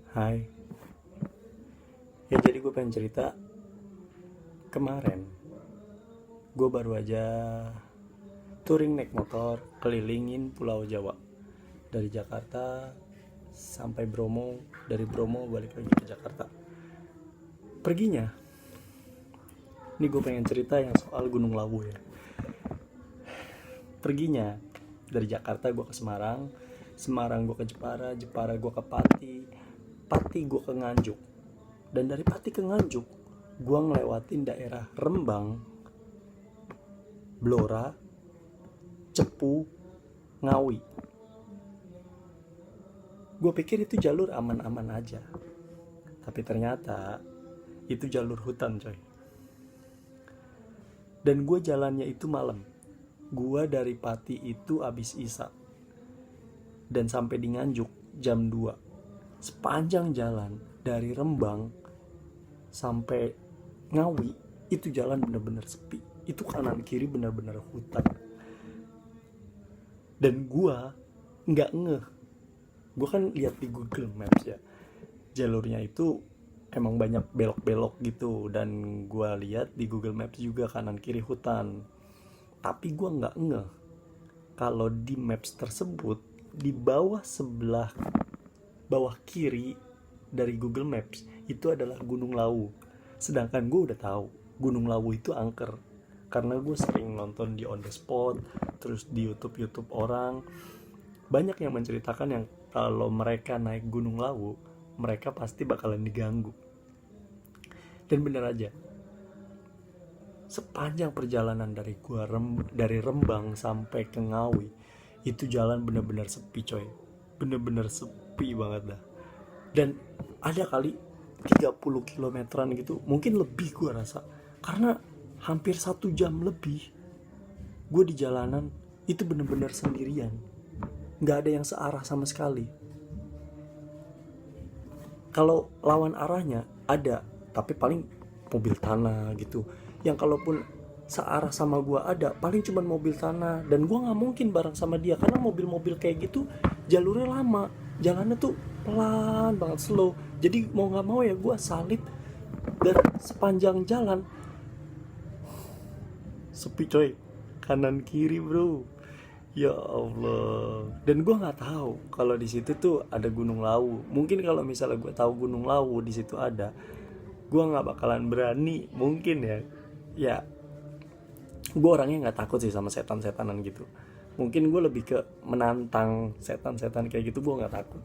Hai, ya jadi gue pengen cerita. Kemarin gue baru aja touring naik motor kelilingin Pulau Jawa. Dari Jakarta sampai Bromo, dari Bromo balik lagi ke Jakarta. Perginya, ini gue pengen cerita yang soal Gunung Lawu ya. Perginya dari Jakarta gue ke Semarang, Semarang gue ke Jepara, Jepara gue ke Pati, Pati gue ke Nganjuk. Dan dari Pati ke Nganjuk gue ngelewatin daerah Rembang, Blora, Cepu, Ngawi. Gue pikir itu jalur aman-aman aja, tapi ternyata itu jalur hutan coy. Dan gue jalannya itu malam. Gue dari Pati itu abis Isa dan sampai di Nganjuk jam 2. Sepanjang jalan dari Rembang sampai Ngawi itu jalan bener-bener sepi. Itu kanan kiri bener-bener hutan. Dan gue nggak ngeh. Gue kan lihat di Google Maps ya, jalurnya itu emang banyak belok-belok gitu. Dan gue lihat di Google Maps juga kanan kiri hutan. Tapi gue nggak ngeh kalau di maps tersebut di bawah sebelah bawah kiri dari Google Maps itu adalah Gunung Lawu. Sedangkan gue udah tahu Gunung Lawu itu angker karena gue sering nonton di On The Spot, terus di YouTube orang. Banyak yang menceritakan yang kalau mereka naik Gunung Lawu mereka pasti bakalan diganggu. Dan bener aja, sepanjang perjalanan dari Rembang sampai ke Ngawi itu jalan bener-bener sepi coy. Bener-bener sepi banget dah. Dan ada kali 30 kilometeran gitu, mungkin lebih gue rasa, karena hampir 1 jam lebih gue di jalanan itu bener-bener sendirian, gak ada yang searah sama sekali. Kalau lawan arahnya ada, tapi paling mobil tanah gitu. Yang kalaupun searah sama gue ada, paling cuman mobil tanah. Dan gue gak mungkin bareng sama dia, karena mobil-mobil kayak gitu jalurnya lama, jalannya tuh pelan banget, slow. Jadi mau gak mau ya gue salip. Dan sepanjang jalan sepi coy, kanan kiri bro. Ya Allah. Dan gue nggak tahu kalau di situ tuh ada Gunung Lawu. Mungkin kalau misalnya gue tahu Gunung Lawu di situ ada, gue nggak bakalan berani. Mungkin ya. Ya, gue orangnya nggak takut sih sama setan-setanan gitu. Mungkin gue lebih ke menantang setan-setan kayak gitu. Gue nggak takut.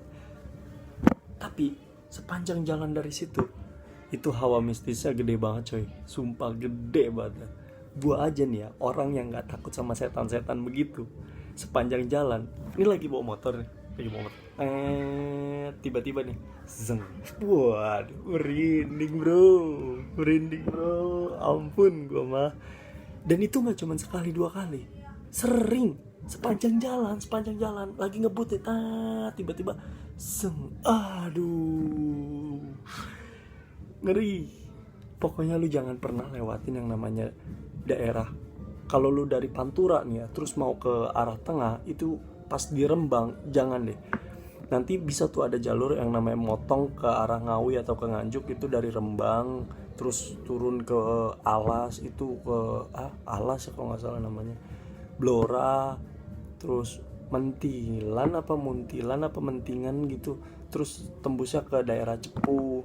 Tapi sepanjang jalan dari situ, itu hawa mistisnya gede banget coy. Sumpah gede banget. Gue aja nih ya, orang yang nggak takut sama setan-setan begitu, sepanjang jalan, ini lagi bawa motor nih, tiba-tiba nih, zeng, waduh, merinding bro, ampun gue mah. Dan itu nggak cuma sekali 2 kali, sering, sepanjang jalan, lagi ngebut ya, tiba-tiba, zeng, aduh, ngeri. Pokoknya lu jangan pernah lewatin yang namanya daerah. Kalau lu dari Pantura nih ya, terus mau ke arah tengah, itu pas di Rembang, jangan deh. Nanti bisa tuh ada jalur yang namanya motong ke arah Ngawi atau ke Nganjuk, itu dari Rembang, terus turun ke Alas, itu ke Alas ya kalau nggak salah namanya, Blora, terus Muntilan apa Mentingan gitu, terus tembusnya ke daerah Cepu,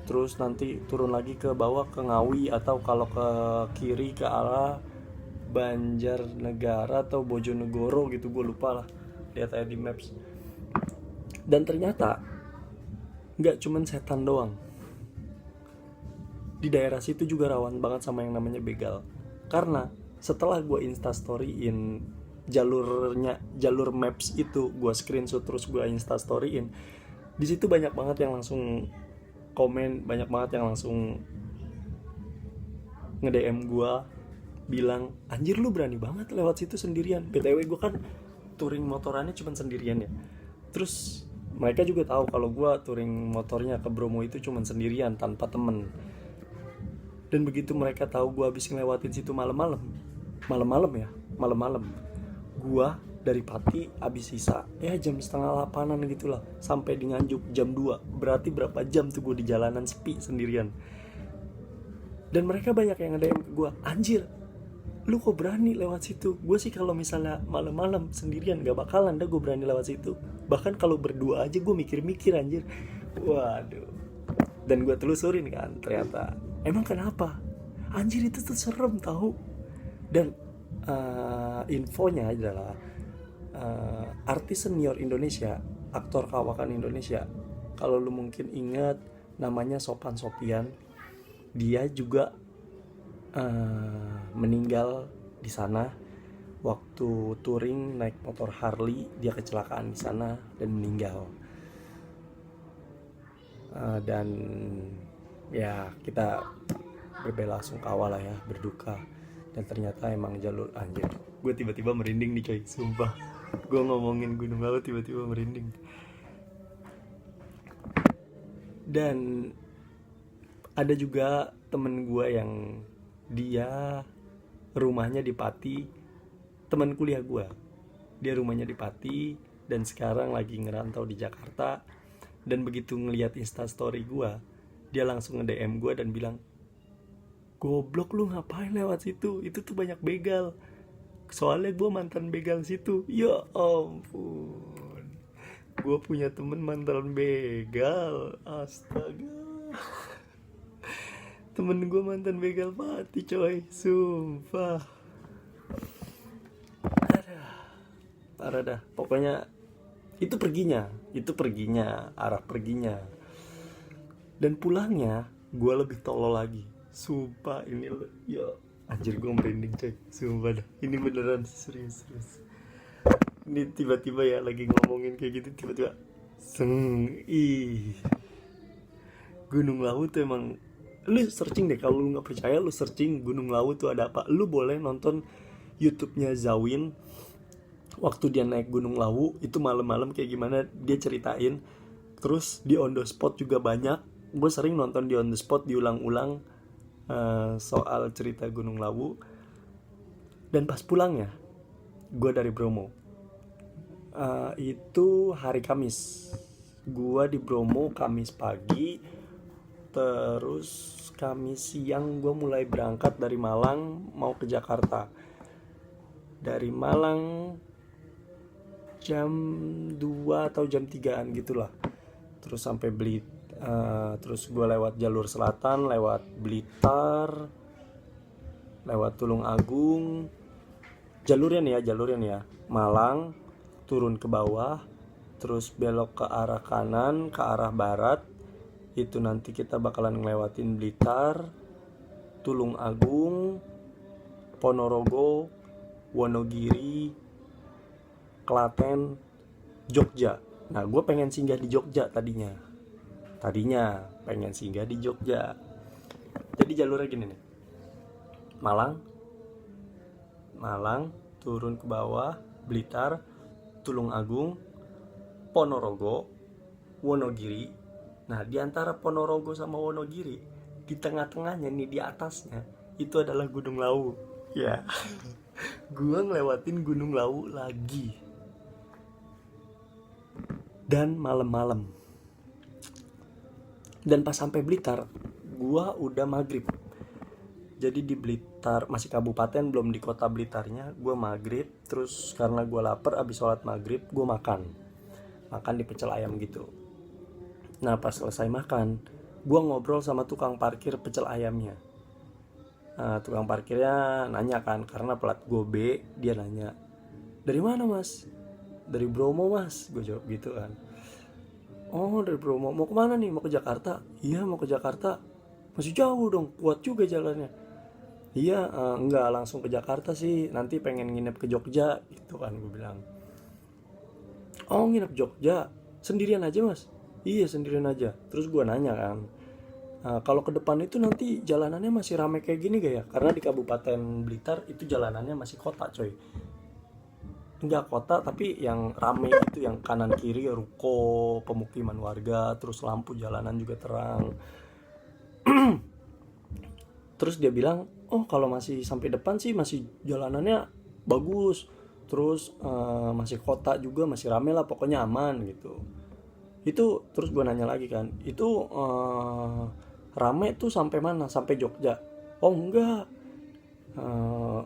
terus nanti turun lagi ke bawah ke Ngawi, atau kalau ke kiri ke arah Banjarnegara atau Bojonegoro gitu, gue lupa lah, lihat aja di maps. Dan ternyata nggak cuman setan doang, di daerah situ juga rawan banget sama yang namanya begal. Karena setelah gue instastoryin jalur maps itu, gue screenshot terus gue instastoryin, di situ banyak banget yang langsung komen, banyak banget yang langsung nge-DM gue bilang, anjir lu berani banget lewat situ sendirian. BTW gue kan touring motorannya cuma sendirian ya. Terus mereka juga tahu kalau gue touring motornya ke Bromo itu cuma sendirian tanpa temen. Dan begitu mereka tahu gue habis ngelewatin situ malam-malam, gue Dari Pati abis sisa ya jam setengah 8-an gitu lah, sampai di Nganjuk jam 2. Berarti berapa jam tuh gue di jalanan sepi sendirian. Dan mereka banyak yang nge-DM ke gue, anjir lu kok berani lewat situ. Gue sih kalau misalnya malam-malam sendirian gak bakalan dah gue berani lewat situ. Bahkan kalau berdua aja gue mikir-mikir anjir. Waduh. Dan gue telusurin kan, ternyata emang kenapa, anjir itu tuh serem tahu. Dan infonya adalah artis senior Indonesia, aktor kawakan Indonesia, kalau lu mungkin ingat namanya Sophan Sophian, dia juga meninggal di sana waktu touring naik motor Harley. Dia kecelakaan di sana dan meninggal. Dan ya kita berbelasungkawa lah ya, berduka. Dan ternyata emang jalur, anjir gue tiba-tiba merinding nih coy, sumpah. Gue ngomongin Gunung Lawu tiba-tiba merinding. Dan ada juga temen gue yang dia rumahnya di Pati, teman kuliah gue. Dia rumahnya di Pati dan sekarang lagi ngerantau di Jakarta. Dan begitu ngelihat instastory gue, dia langsung nge-DM gue dan bilang, goblok lu ngapain lewat situ, itu tuh banyak begal. Soalnya gue mantan begal situ. Ya ampun, gue punya temen mantan begal, astaga. Temen gue mantan begal Pati coy, sumpah. Parah dah. Pokoknya itu perginya, arah perginya. Dan pulangnya gue lebih tolol lagi. Sumpah ini ya anjir, gue merinding coy, sumpah dah. Ini beneran serius. Ini tiba-tiba ya lagi ngomongin kayak gitu, tiba-tiba Gunung Lawu tuh emang, lu searching deh, kalau lu nggak percaya lu searching Gunung Lawu tuh ada apa. Lu boleh nonton YouTube-nya Zawin waktu dia naik Gunung Lawu itu malam-malam kayak gimana dia ceritain. Terus di on the spot juga banyak. Gue sering nonton di on the spot diulang-ulang soal cerita Gunung Lawu. Dan pas pulangnya gue dari Bromo, itu hari Kamis. Gue di Bromo Kamis pagi. Terus Kamis siang gue mulai berangkat dari Malang mau ke Jakarta. Dari Malang jam 2 atau jam 3an gitulah. Terus sampai terus gue lewat jalur selatan, lewat Blitar, lewat Tulung Agung. Jalurnya nih ya, Malang, turun ke bawah, terus belok ke arah kanan, ke arah barat. Itu nanti kita bakalan ngelewatin Blitar, Tulung Agung, Ponorogo, Wonogiri, Klaten, Jogja. Nah gue pengen singgah di Jogja tadinya pengen singgah di Jogja. Jadi jalurnya gini nih, Malang, turun ke bawah, Blitar, Tulung Agung, Ponorogo, Wonogiri. Nah di antara Ponorogo sama Wonogiri, di tengah-tengahnya nih, di atasnya itu adalah Gunung Lawu. Ya, gue ngelewatin Gunung Lawu lagi. Dan malam-malam. Dan pas sampai Blitar, gue udah maghrib. Jadi di Blitar, masih kabupaten, belum di kota Blitarnya. Gue maghrib, terus karena gue lapar, abis sholat maghrib gue makan di pecel ayam gitu. Nah pas selesai makan, gue ngobrol sama tukang parkir pecel ayamnya. Tukang parkirnya nanya kan, karena plat gue B, dia nanya, dari mana mas? Dari Bromo mas, gue jawab gitu kan. Oh dari Bromo, mau kemana nih? Mau ke Jakarta? Iya mau ke Jakarta. Masih jauh dong, kuat juga jalannya. Iya enggak langsung ke Jakarta sih, nanti pengen nginep ke Jogja gitu kan, gue bilang. Oh nginep Jogja, sendirian aja mas? Iya sendirian aja. Terus gue nanya kan, kalau ke depan itu nanti jalanannya masih rame kayak gini gak ya? Karena di Kabupaten Blitar itu jalanannya masih kota coy. Enggak kota tapi yang rame itu, yang kanan kiri ruko, pemukiman warga, terus lampu jalanan juga terang. Terus dia bilang, oh kalau masih sampai depan sih masih jalanannya bagus, terus masih kota juga masih rame lah, pokoknya aman gitu. Itu terus gue nanya lagi kan, itu rame tuh sampai mana, sampai Jogja? Oh enggak,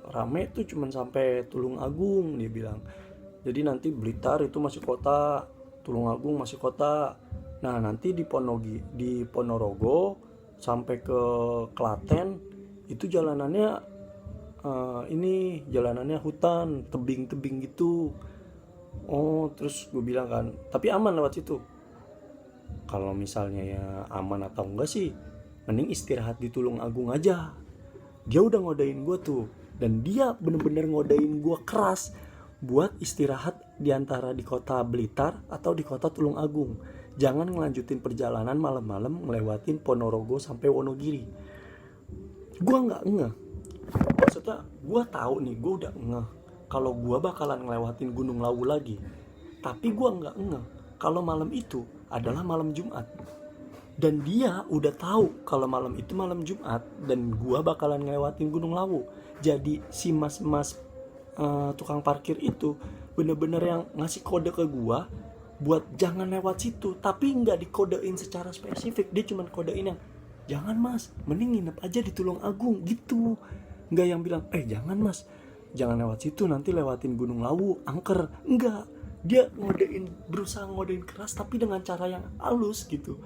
rame tuh cuman sampai Tulung Agung, dia bilang. Jadi nanti Blitar itu masih kota, Tulung Agung masih kota. Nah nanti di Ponorogo sampai ke Klaten itu jalanannya ini jalanannya hutan, tebing-tebing gitu. Oh terus gue bilang kan, tapi aman lewat situ. Kalau misalnya ya aman atau enggak sih, mending istirahat di Tulung Agung aja. Dia udah ngodain gue tuh, dan dia bener-bener ngodain gue keras buat istirahat di antara di kota Blitar atau di kota Tulung Agung. Jangan ngelanjutin perjalanan malam-malam ngelewatin Ponorogo sampai Wonogiri. Gue nggak ngeh. Maksudnya gue tahu nih, gue udah ngeh kalau gue bakalan ngelewatin Gunung Lawu lagi. Tapi gue nggak ngeh kalau malam itu adalah malam Jumat. Dan dia udah tahu kalau malam itu malam Jumat dan gue bakalan ngelewatin Gunung Lawu. Jadi si mas-mas tukang parkir itu bener-bener yang ngasih kode ke gue buat jangan lewat situ. Tapi nggak dikodein secara spesifik, dia cuma kodein yang jangan mas, mending nginep aja di Tulung Agung gitu. Nggak yang bilang jangan mas, jangan lewat situ, nanti lewatin Gunung Lawu angker. Enggak, dia berusaha ngodein keras tapi dengan cara yang halus gitu.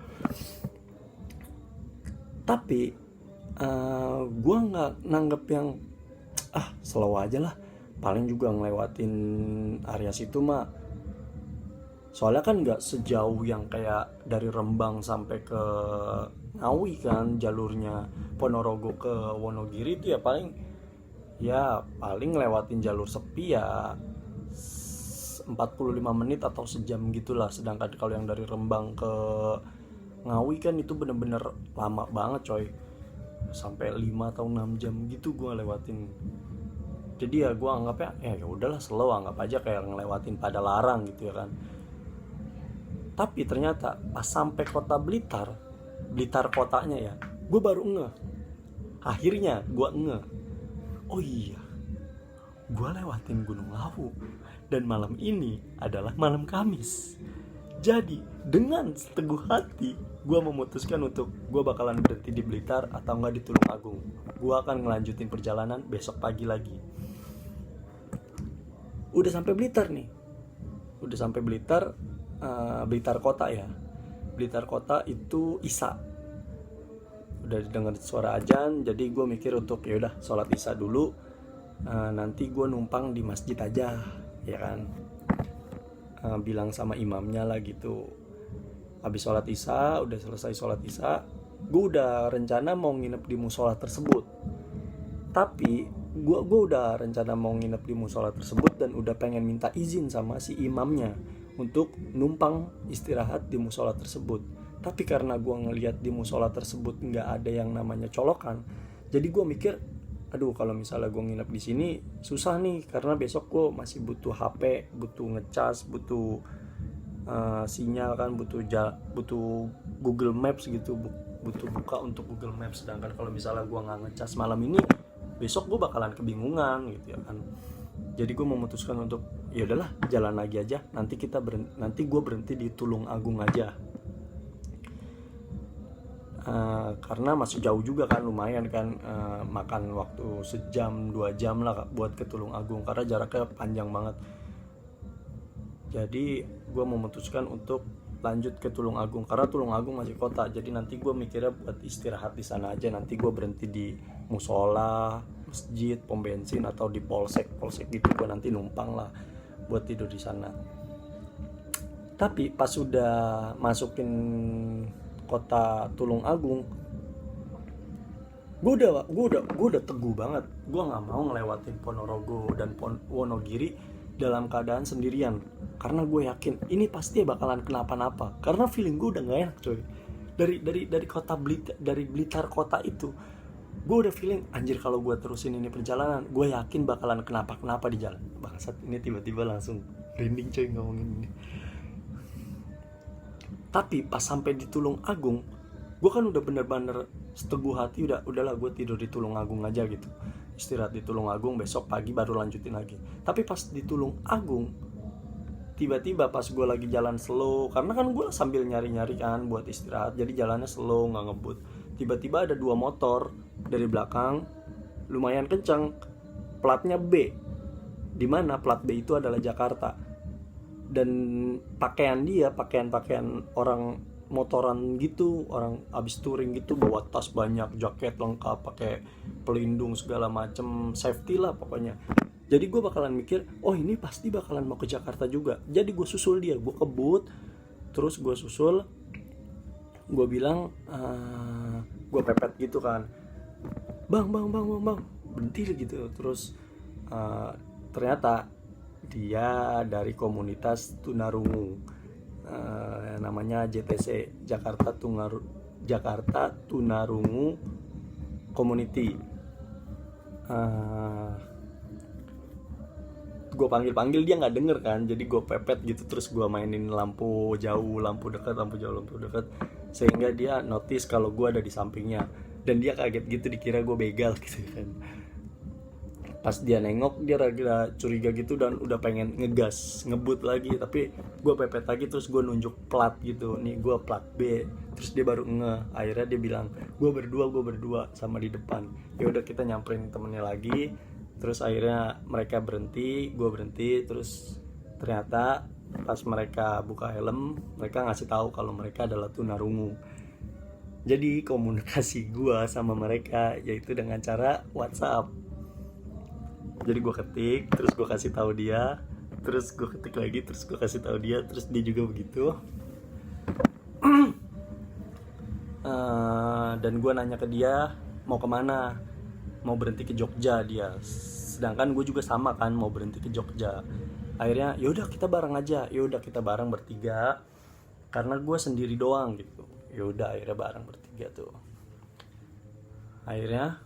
Tapi gue nggak nanggep yang slow aja lah, paling juga ngelewatin area situ mah. Soalnya kan nggak sejauh yang kayak dari Rembang sampai ke Ngawi kan jalurnya, Ponorogo ke Wonogiri itu ya paling ngelewatin jalur sepi ya 45 menit atau sejam gitulah. Sedangkan kalau yang dari Rembang ke Ngawi kan itu bener-bener lama banget coy, sampai 5 atau 6 jam gitu gue lewatin. Jadi ya gue anggapnya ya udahlah slow, anggap aja kayak ngelewatin pada larang gitu ya kan. Tapi ternyata pas sampai kota Blitar kotanya ya, gue baru ngeh. Akhirnya gue ngeh, oh iya, gue lewatin Gunung Lawu dan malam ini adalah malam Kamis. Jadi dengan seteguh hati gue memutuskan untuk gue bakalan berhenti di Blitar atau enggak di Tulung Agung. Gue akan ngelanjutin perjalanan besok pagi lagi. Udah sampai Blitar nih, udah sampai Blitar, Blitar kota ya. Blitar kota itu Isya. Udah dengar suara azan, jadi gue mikir untuk yaudah sholat Isya dulu, nanti gue numpang di masjid aja, ya kan. Bilang sama imamnya lah gitu. Habis sholat Isya, udah selesai sholat Isya, gue udah rencana mau nginep di musola tersebut. Tapi gue udah rencana mau nginep di musola tersebut dan udah pengen minta izin sama si imamnya untuk numpang istirahat di musola tersebut. Tapi karena gue ngelihat di musola tersebut nggak ada yang namanya colokan, jadi gue mikir, aduh kalau misalnya gue nginep di sini susah nih, karena besok gue masih butuh HP, butuh ngecas, butuh sinyal kan, butuh Google Maps gitu, butuh buka untuk Google Maps. Sedangkan kalau misalnya gue nggak ngecas malam ini, besok gue bakalan kebingungan gitu ya kan. Jadi gue memutuskan untuk ya udahlah jalan lagi aja, nanti gue berhenti di Tulung Agung aja. Karena masih jauh juga kan, lumayan kan, makan waktu sejam 2 jam lah buat ke Tulung Agung karena jaraknya panjang banget. Jadi gue memutuskan untuk lanjut ke Tulung Agung karena Tulung Agung masih kota. Jadi nanti gue mikirnya buat istirahat di sana aja, nanti gue berhenti di musola, masjid, pom bensin atau di polsek gitu, gue nanti numpang lah buat tidur di sana. Tapi pas sudah masukin kota Tulung Agung, gue udah teguh banget, gue nggak mau ngelewatin Ponorogo dan Wonogiri dalam keadaan sendirian, karena gue yakin ini pasti bakalan kenapa-napa. Karena feeling gue udah nggak enak coy, dari kota Blitar kota itu, gue udah feeling anjir kalau gue terusin ini perjalanan, gue yakin bakalan kenapa-kenapa di jalan. Bangsat, ini tiba-tiba langsung rinding coy ngomongin ini. Tapi pas sampai di Tulung Agung, gue kan udah bener-bener seteguh hati, udahlah gue tidur di Tulung Agung aja gitu. istirahat di Tulungagung, besok pagi baru lanjutin lagi. Tapi pas di Tulungagung, tiba-tiba pas gue lagi jalan slow, karena kan gue sambil nyari-nyari kan buat istirahat, jadi jalannya slow, nggak ngebut. Tiba-tiba ada 2 motor dari belakang, lumayan kencang, platnya B, dimana plat B itu adalah Jakarta. Dan pakaian orang motoran gitu, orang abis touring gitu, bawa tas banyak, jaket lengkap, pakai pelindung segala macem, safety lah pokoknya. Jadi gue bakalan mikir, oh ini pasti bakalan mau ke Jakarta juga. Jadi gue susul dia, gue kebut, terus gue susul, gue bilang, gue pepet gitu kan, bang, bentir gitu. Terus ternyata dia dari komunitas tunarungu, namanya JTC, Jakarta Tunarungu Community. Gue panggil dia nggak denger kan, jadi gue pepet gitu, terus gue mainin lampu jauh, lampu dekat, sehingga dia notice kalau gue ada di sampingnya, dan dia kaget gitu, dikira gue begal gitu kan. Pas dia nengok, dia rada curiga gitu dan udah pengen ngegas, ngebut lagi, tapi gue pepet lagi, terus gue nunjuk plat gitu, nih gue plat B. Terus dia baru akhirnya dia bilang gue berdua sama di depan. Ya udah, kita nyamperin temennya lagi, terus akhirnya mereka berhenti, gue berhenti. Terus ternyata pas mereka buka helm, mereka ngasih tahu kalau mereka adalah tunarungu. Jadi komunikasi gue sama mereka yaitu dengan cara WhatsApp. Jadi gue ketik, terus gue kasih tahu dia, terus gue ketik lagi, terus gue kasih tahu dia, terus dia juga begitu. Dan gue nanya ke dia mau kemana, mau berhenti ke Jogja dia, sedangkan gue juga sama kan, mau berhenti ke Jogja. Akhirnya yaudah kita bareng aja, yaudah kita bareng bertiga, karena gue sendiri doang gitu. Yaudah akhirnya bareng bertiga tuh. Akhirnya,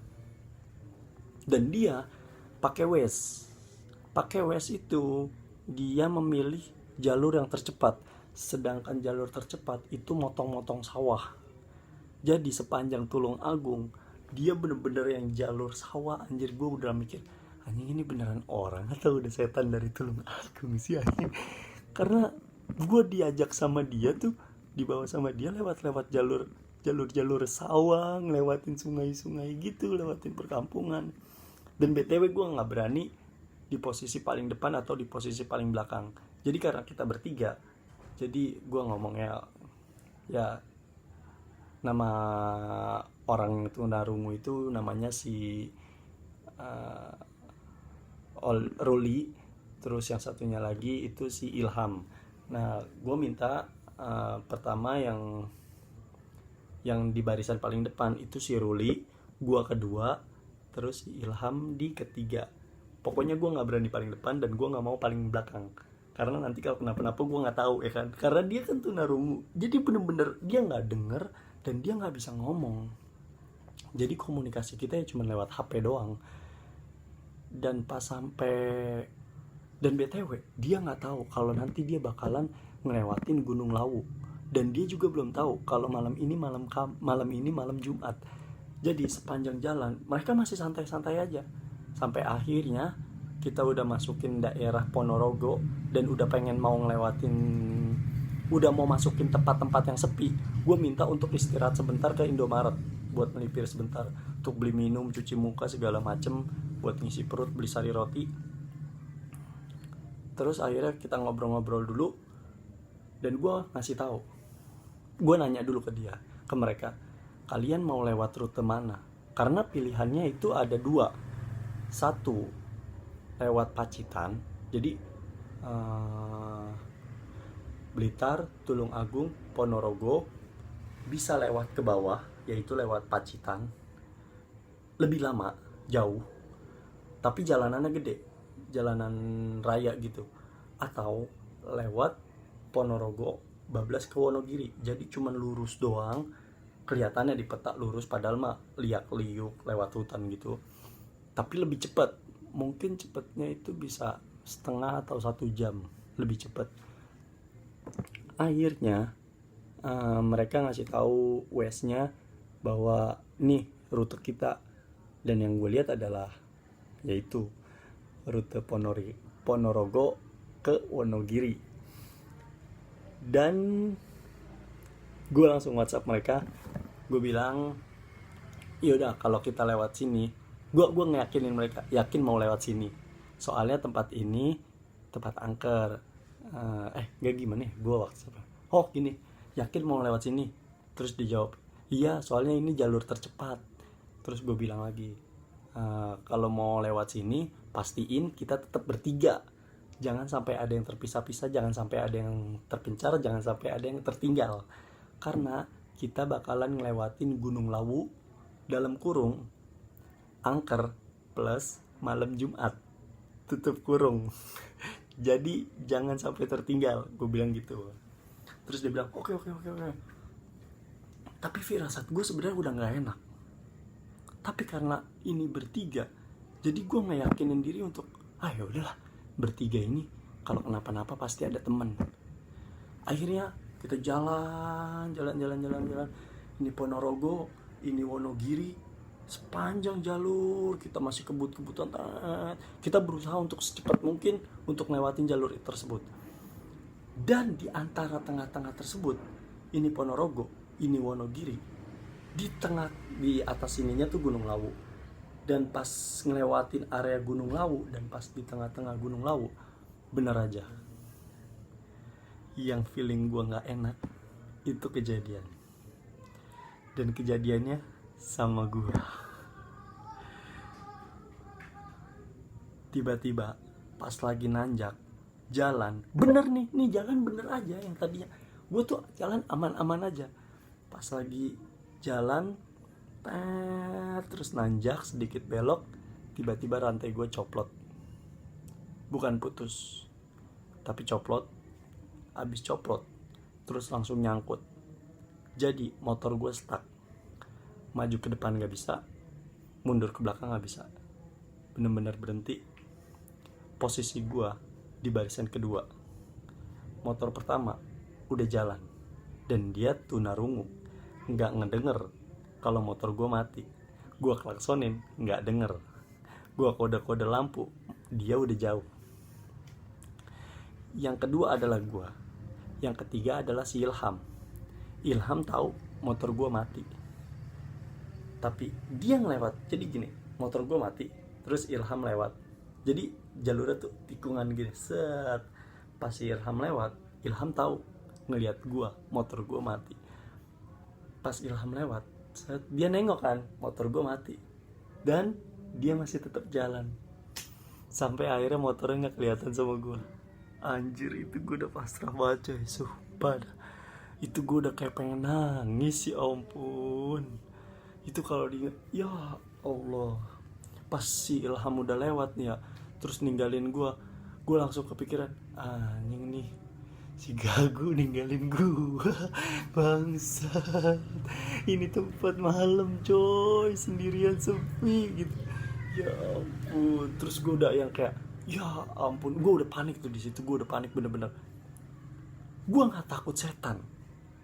dan dia pakai Waze itu dia memilih jalur yang tercepat, sedangkan jalur tercepat itu motong-motong sawah. Jadi sepanjang Tulungagung dia bener-bener yang jalur sawah. Anjir, gue udah mikir, anjing ini beneran orang atau udah setan dari Tulungagung sih anjing. Karena gue diajak sama dia tuh, dibawa sama dia lewat jalur sawah, ngelewatin sungai-sungai gitu, lewatin perkampungan. Dan BTW gue gak berani di posisi paling depan atau di posisi paling belakang. Jadi karena kita bertiga, jadi gue ngomongnya, ya nama orang tunarungu itu namanya si Ruli. Terus yang satunya lagi itu si Ilham. Nah gue minta pertama yang di barisan paling depan itu si Ruli, gue kedua, terus Ilham di ketiga. Pokoknya gue nggak berani paling depan dan gue nggak mau paling belakang, karena nanti kalau kenapa-napa gue nggak tahu ya kan. Karena dia kan tunarungu, jadi bener-bener dia nggak denger dan dia nggak bisa ngomong. Jadi komunikasi kita ya cuma lewat HP doang. Dan pas sampai, dan BTW dia nggak tahu kalau nanti dia bakalan ngelewatin Gunung Lawu, dan dia juga belum tahu kalau malam ini malam Jumat. Jadi sepanjang jalan mereka masih santai-santai aja, sampai akhirnya kita udah masukin daerah Ponorogo dan udah mau masukin tempat-tempat yang sepi. Gue minta untuk istirahat sebentar ke Indomaret buat melipir sebentar, untuk beli minum, cuci muka segala macem, buat ngisi perut, beli sari roti. Terus akhirnya kita ngobrol-ngobrol dulu, dan gue ngasih tahu, gue nanya dulu ke mereka, kalian mau lewat rute mana? Karena pilihannya itu ada 2. Satu, lewat Pacitan, jadi Blitar, Tulungagung, Ponorogo, bisa lewat ke bawah, yaitu lewat Pacitan. Lebih lama, jauh, tapi jalanannya gede, jalanan raya gitu. Atau lewat Ponorogo, bablas ke Wonogiri, jadi cuman lurus doang, kelihatannya di peta lurus, padahal mah liak-liuk lewat hutan gitu. Tapi lebih cepat, mungkin cepatnya itu bisa setengah atau 1 jam lebih cepat. Akhirnya mereka ngasih tahu Waze-nya bahwa nih rute kita, dan yang gue lihat adalah yaitu rute Ponorogo ke Wonogiri. Dan gue langsung WhatsApp mereka, gue bilang yaudah kalau kita lewat sini, gue ngeyakinin mereka, yakin mau lewat sini, soalnya tempat ini tempat angker. Gak gimana ya, gue WhatsApp, oh gini, yakin mau lewat sini? Terus dijawab, iya soalnya ini jalur tercepat. Terus gue bilang lagi, kalau mau lewat sini pastiin kita tetap bertiga, jangan sampai ada yang terpisah-pisah, jangan sampai ada yang terpencar, jangan sampai ada yang tertinggal, karena kita bakalan ngelewatin Gunung Lawu dalam kurung angker plus malam Jumat tutup kurung. Jadi jangan sampai tertinggal, gue bilang gitu. Terus dia bilang oke. Tapi firasat gue sebenarnya udah nggak enak, tapi karena ini bertiga, jadi gue ngeyakinin diri untuk ya udahlah, bertiga ini kalau kenapa-napa pasti ada teman. Akhirnya kita jalan. Ini Ponorogo, ini Wonogiri, sepanjang jalur kita masih kebut-kebutan. Kita berusaha untuk secepat mungkin untuk lewatin jalur tersebut. Dan di antara tengah-tengah tersebut, ini Ponorogo, ini Wonogiri, di atas ininya tuh Gunung Lawu. Dan pas ngelewatin area Gunung Lawu dan pas di tengah-tengah Gunung Lawu, bener aja, yang feeling gue nggak enak itu kejadian. Dan kejadiannya sama gue. Tiba-tiba pas lagi nanjak jalan, bener nih jalan bener aja, yang tadinya gue tuh jalan aman-aman aja, pas lagi jalan terus nanjak sedikit belok, tiba-tiba rantai gue coplot. Bukan putus, tapi coplot. Abis coplot terus langsung nyangkut. Jadi motor gue stuck, maju ke depan gak bisa, mundur ke belakang gak bisa, bener-bener berhenti. Posisi gue di barisan kedua, motor pertama udah jalan dan dia tunarungu, gak ngedenger kalau motor gue mati. Gue klaksonin, gak denger. Gue kode-kode lampu, dia udah jauh. Yang kedua adalah gue. Yang ketiga adalah si Ilham. Ilham tahu motor gue mati, tapi dia ngelewat. Jadi gini, motor gue mati, terus Ilham lewat. Jadi jalurnya tuh tikungan gini, set. Pas si Ilham lewat, Ilham tahu ngelihat gue, motor gue mati. Pas Ilham lewat, set, dia nengok kan, motor gue mati, dan dia masih tetap jalan. Sampai akhirnya motornya nggak kelihatan sama gue. Anjir, itu gue udah pasrah banget coy, sumpah. Itu gue udah kayak pengen nangis, ya ampun. Itu kalau diinget, ya Allah. Pas si Ilham udah lewat nih ya, terus ninggalin gue langsung kepikiran, anjing nih, si Gagu ninggalin gue. Bangsat, ini tempat malam coy, sendirian sepi gitu. Ya ampun. Terus gue udah yang kayak, ya ampun, gue udah panik tuh di situ. Gue udah panik bener-bener. Gue nggak takut setan,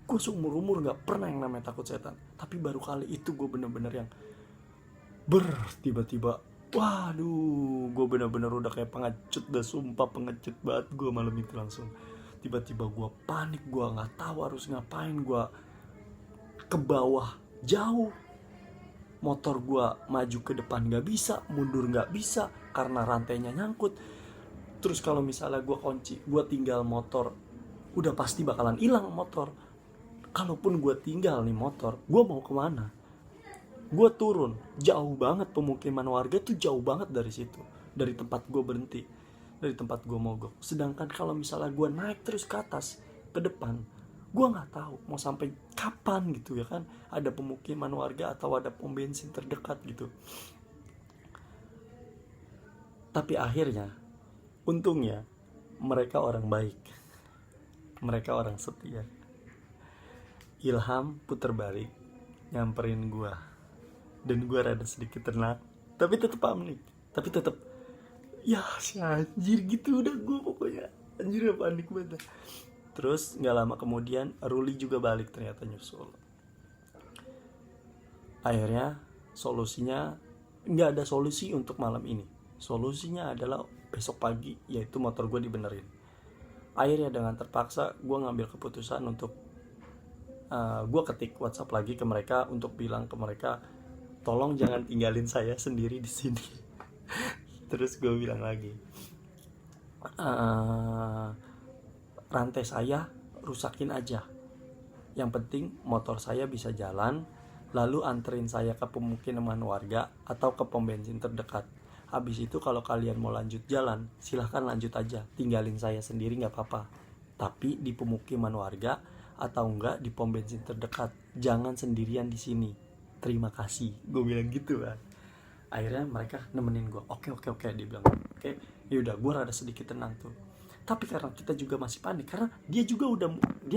gue seumur-umur gak pernah yang namanya takut setan, tapi baru kali itu gue bener-bener yang tiba-tiba, waduh, gue bener-bener udah kayak pengecut dah, sumpah pengecut banget gue malam itu. Langsung tiba-tiba gue panik, gue gak tahu harus ngapain. Gue ke bawah jauh, motor gue maju ke depan gak bisa, mundur gak bisa karena rantainya nyangkut. Terus kalau misalnya gue kunci, gue tinggal motor, udah pasti bakalan hilang motor. Kalaupun gue tinggal nih motor, gue mau kemana? Gue turun, jauh banget, pemukiman warga tuh jauh banget dari situ, dari tempat gue berhenti, dari tempat gue mogok. Sedangkan kalau misalnya gue naik terus ke atas, ke depan, gue gak tahu mau sampai kapan gitu ya kan. Ada pemukiman warga atau ada pom bensin terdekat gitu. Tapi akhirnya, untungnya, mereka orang baik, mereka orang setia. Ilham puter balik, nyamperin gue, dan gue rada sedikit tenang, tapi tetap panik, tapi tetap ya si anjir gitu. Udah gue pokoknya anjir udah panik banget. Terus nggak lama kemudian Ruli juga balik ternyata nyusul. Akhirnya solusinya nggak ada solusi untuk malam ini, Solusinya adalah besok pagi, yaitu motor gue dibenerin. Akhirnya dengan terpaksa gue ngambil keputusan untuk gue ketik WhatsApp lagi ke mereka untuk bilang ke mereka, tolong jangan tinggalin saya sendiri di sini. Terus gue bilang lagi, rantai saya rusakin aja, yang penting motor saya bisa jalan, lalu anterin saya ke pemukiman warga atau ke pom bensin terdekat. Habis itu kalau kalian mau lanjut jalan, silahkan lanjut aja, tinggalin saya sendiri gak apa-apa, tapi di pemukiman warga atau enggak di pom bensin terdekat, jangan sendirian di sini, terima kasih. Gue bilang gitu kan. Akhirnya mereka nemenin gue. Oke, dia bilang oke. Yaudah, gue rada sedikit tenang tuh. Tapi karena kita juga masih panik, karena dia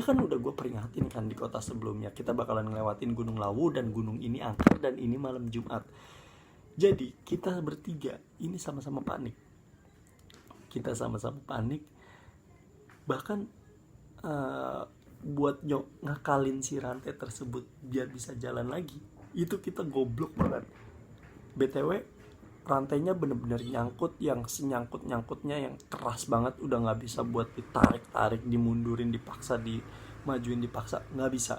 kan udah gue peringatin kan di kota sebelumnya, kita bakalan ngelewatin Gunung Lawu dan gunung ini angker dan ini malam Jumat. Jadi kita bertiga ini sama-sama panik. Bahkan buat ngakalin si rantai tersebut biar bisa jalan lagi, itu kita goblok banget. BTW rantainya bener-bener nyangkut, yang senyangkut-nyangkutnya, yang keras banget, udah gak bisa buat ditarik-tarik, dimundurin, dipaksa, dimajuin, dipaksa, gak bisa.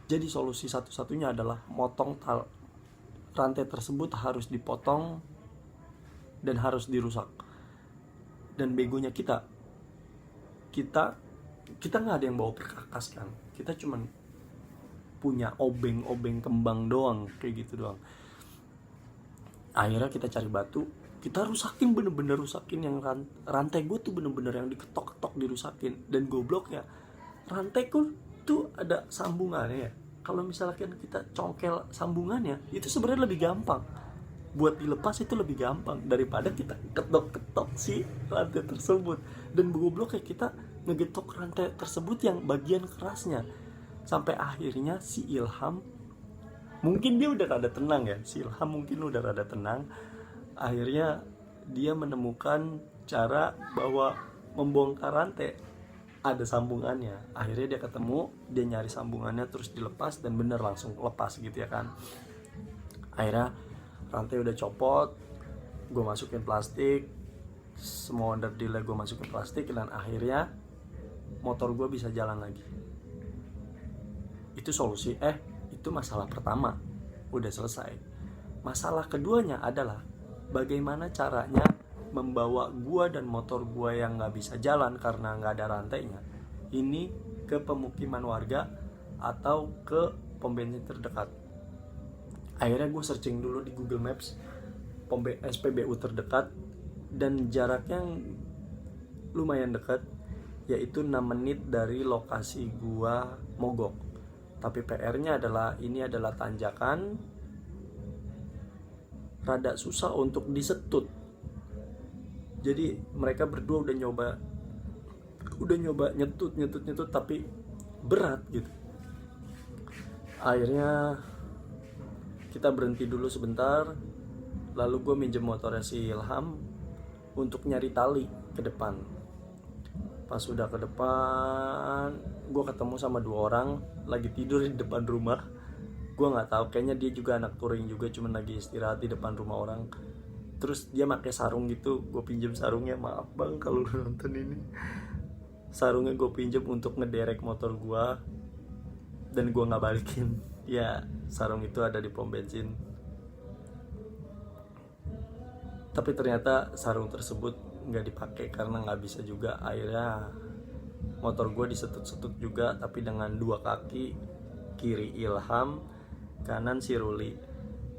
Jadi solusi satu-satunya adalah motong rantai tersebut, harus dipotong dan harus dirusak. Dan begonya kita gak ada yang bawa perkakas kan, kita cuman punya obeng kembang doang, kayak gitu doang. Akhirnya kita cari batu, kita rusakin, bener-bener rusakin yang rantai gue tuh bener-bener yang diketok-ketok dirusakin. Dan gobloknya, rantai gue tuh ada sambungannya ya. Kalau misalkan kita congkel sambungannya, itu sebenarnya lebih gampang. Buat dilepas itu lebih gampang daripada kita ketok-ketok si rantai tersebut. Dan gobloknya kita ngegetok rantai tersebut yang bagian kerasnya. Sampai akhirnya si Ilham, mungkin dia udah rada tenang ya, si Ilham mungkin udah rada tenang. Akhirnya dia menemukan cara bahwa membongkar rantai ada sambungannya. Akhirnya dia ketemu, dia nyari sambungannya, terus dilepas, dan bener langsung lepas gitu ya kan. Akhirnya rantai udah copot, gue masukin plastik, semua onderdilnya gue masukin plastik, dan akhirnya motor gue bisa jalan lagi. Itu solusi, itu masalah pertama, udah selesai. Masalah keduanya adalah bagaimana caranya membawa gua dan motor gua yang gak bisa jalan karena gak ada rantainya ini ke pemukiman warga atau ke pom bensin terdekat. Akhirnya gue searching dulu di Google Maps SPBU terdekat, dan jaraknya lumayan dekat, yaitu 6 menit dari lokasi gua mogok. Tapi PR-nya adalah ini adalah tanjakan, rada susah untuk disetut. Jadi mereka berdua udah nyoba nyetut tapi berat gitu. Akhirnya kita berhenti dulu sebentar, lalu gue minjem motornya si Ilham untuk nyari tali ke depan. Pas udah ke depan, gue ketemu sama 2 orang lagi tidur di depan rumah. Gue nggak tahu, kayaknya dia juga anak touring juga, cuman lagi istirahat di depan rumah orang. Terus dia pakai sarung gitu, gue pinjem sarungnya, maaf bang kalau lu nonton ini. Sarungnya gue pinjem untuk ngederek motor gue, dan gue nggak balikin. Ya sarung itu ada di pom bensin. Tapi ternyata sarung tersebut nggak dipakai karena nggak bisa juga. Akhirnya motor gue disetut-setut juga, tapi dengan 2 kaki, kiri Ilham, kanan si Ruli.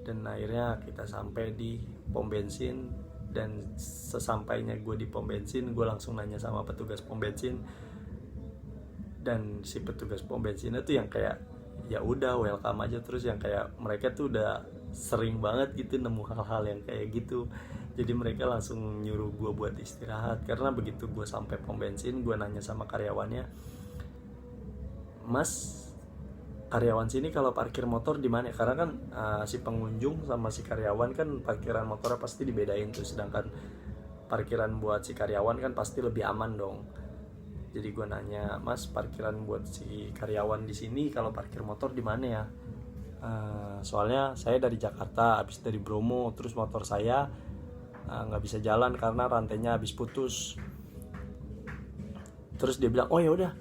Dan akhirnya kita sampai di pom bensin, dan sesampainya gue di pom bensin, gue langsung nanya sama petugas pom bensin, dan si petugas pom bensinnya tuh yang kayak ya udah welcome aja, terus yang kayak mereka tuh udah sering banget gitu nemu hal-hal yang kayak gitu. Jadi mereka langsung nyuruh gue buat istirahat. Karena begitu gue sampai pom bensin, gue nanya sama karyawannya, Mas, karyawan sini kalau parkir motor di mana? Karena kan si pengunjung sama si karyawan kan parkiran motornya pasti dibedain tuh, sedangkan parkiran buat si karyawan kan pasti lebih aman dong. Jadi gue nanya, Mas, parkiran buat si karyawan di sini kalau parkir motor di mana ya? Soalnya saya dari Jakarta, habis dari Bromo, terus motor saya nggak bisa jalan karena rantainya habis putus. Terus dia bilang, oh ya udah,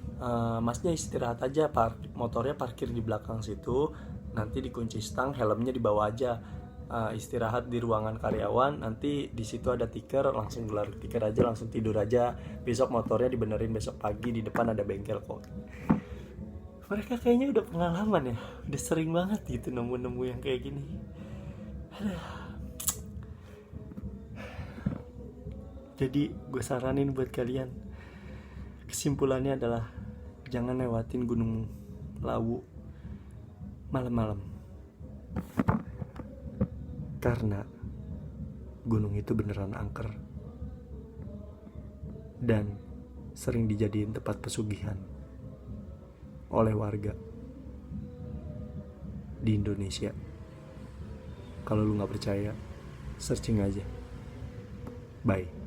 masnya istirahat aja, motornya parkir di belakang situ, nanti dikunci stang, helmnya dibawa aja, istirahat di ruangan karyawan, nanti di situ ada tiker, langsung gelar tiker aja, langsung tidur aja, besok motornya dibenerin besok pagi, di depan ada bengkel kok. Mereka kayaknya udah pengalaman ya, udah sering banget gitu nemu-nemu yang kayak gini. Jadi gue saranin buat kalian, kesimpulannya adalah jangan lewatin Gunung Lawu malam-malam, karena gunung itu beneran angker dan sering dijadiin tempat pesugihan oleh warga di Indonesia. Kalau lu nggak percaya, searching aja. Bye.